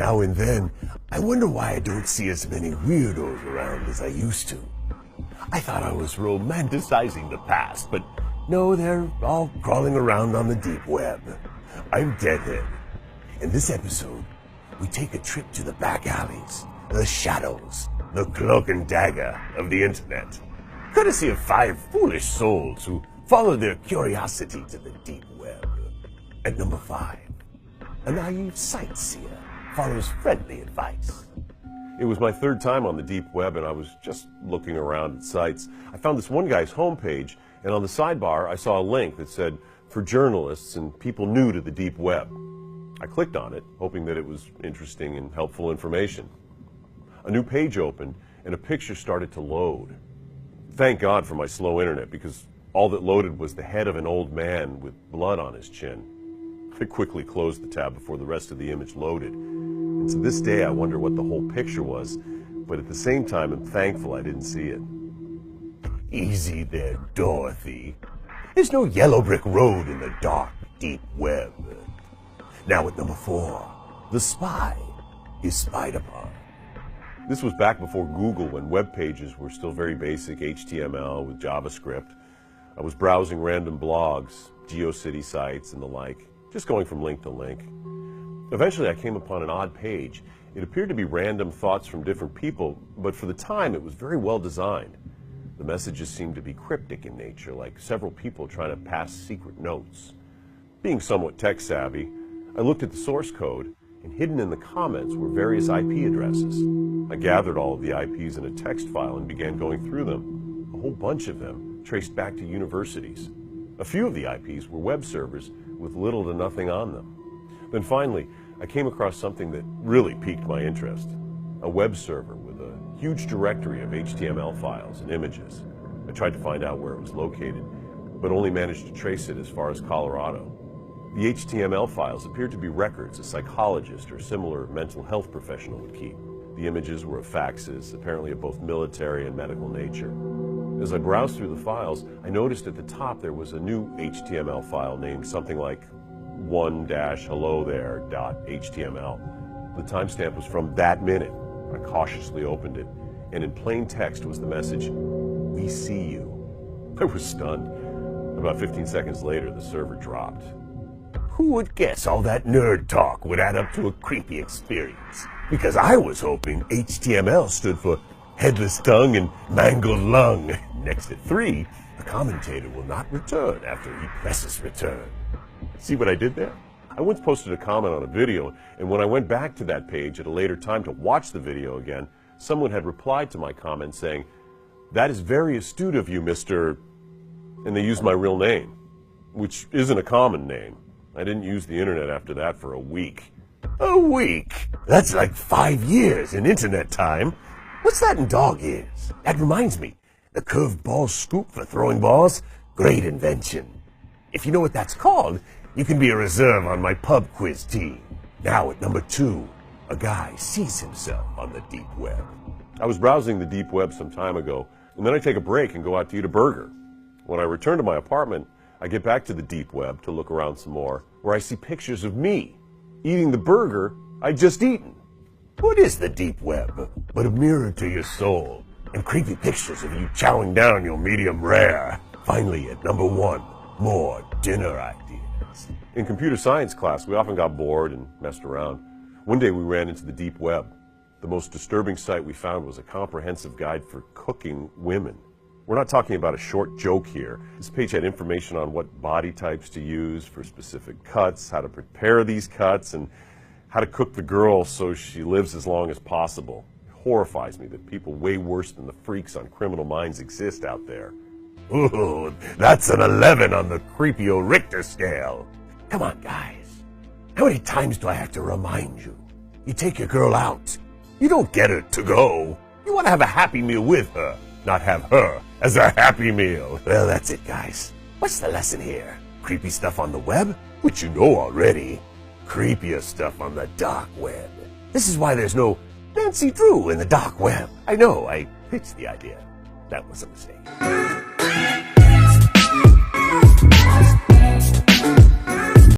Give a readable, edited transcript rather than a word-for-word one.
now and then, I wonder why I don't see as many weirdos around as I used to. I thought I was romanticizing the past, but no, they're all crawling around on the deep web. I'm Deadhead. In this episode, we take a trip to the back alleys, the shadows, the cloak and dagger of the internet, courtesy of 5 foolish souls who follow their curiosity to the deep web. At number 5, a naive sightseer follows friendly advice. It was my 3rd time on the deep web, and I was just looking around at sites. I found this one guy's homepage, and on the sidebar I saw a link that said, for journalists and people new to the deep web. I clicked on it, hoping that it was interesting and helpful information. A new page opened, and a picture started to load. Thank God for my slow internet, because all that loaded was the head of an old man with blood on his chin. I quickly closed the tab before the rest of the image loaded. And to this day, I wonder what the whole picture was, but at the same time, I'm thankful I didn't see it. Easy there, Dorothy. There's no yellow brick road in the dark, deep web. Now at number 4, the spy is spied upon. This was back before Google, when web pages were still very basic HTML with JavaScript. I was browsing random blogs, GeoCity sites, and the like, just going from link to link. Eventually I came upon an odd page. It appeared to be random thoughts from different people, but for the time it was very well designed. The messages seemed to be cryptic in nature, like several people trying to pass secret notes. Being somewhat tech savvy, I looked at the source code, and hidden in the comments were various IP addresses. I gathered all of the IPs in a text file and began going through them. A whole bunch of them traced back to universities. A few of the IPs were web servers with little to nothing on them. Then finally, I came across something that really piqued my interest. A web server with a huge directory of HTML files and images. I tried to find out where it was located, but only managed to trace it as far as Colorado. The HTML files appeared to be records a psychologist or similar mental health professional would keep. The images were of faxes, apparently of both military and medical nature. As I browsed through the files, I noticed at the top there was a new HTML file named something like 1-hello there.html. The timestamp was from that minute. I cautiously opened it, and in plain text was the message, "We see you." I was stunned. About 15 seconds later, the server dropped. Who would guess all that nerd talk would add up to a creepy experience? Because I was hoping HTML stood for headless tongue and mangled lung. Next at 3, the commentator will not return after he presses return. See what I did there? I once posted a comment on a video, and when I went back to that page at a later time to watch the video again, someone had replied to my comment saying, "That is very astute of you, Mr." And they used my real name, which isn't a common name. I didn't use the internet after that for a week. A week? That's like 5 years in internet time. What's that in dog ears? That reminds me, the curved ball scoop for throwing balls? Great invention. If you know what that's called, you can be a reserve on my pub quiz team. Now at number 2, a guy sees himself on the deep web. I was browsing the deep web some time ago, and then I take a break and go out to eat a burger. When I return to my apartment, I get back to the deep web to look around some more, where I see pictures of me eating the burger I'd just eaten. What is the deep web but a mirror to your soul and creepy pictures of you chowing down your medium rare? Finally, at number 1, more dinner ideas. In computer science class, we often got bored and messed around. One day we ran into the deep web. The most disturbing site we found was a comprehensive guide for cooking women. We're not talking about a short joke here. This page had information on what body types to use for specific cuts, how to prepare these cuts, and how to cook the girl so she lives as long as possible. It horrifies me that people way worse than the freaks on Criminal Minds exist out there. Ooh, that's an 11 on the creepy Richter scale. Come on, guys. How many times do I have to remind you? You take your girl out. You don't get her to go. You want to have a happy meal with her, not have her as a happy meal. Well, that's it, guys. What's the lesson here? Creepy stuff on the web? Which you know already. Creepier stuff on the dark web. This is why there's no Nancy Drew in the dark web. I know, I pitched the idea. That was a mistake.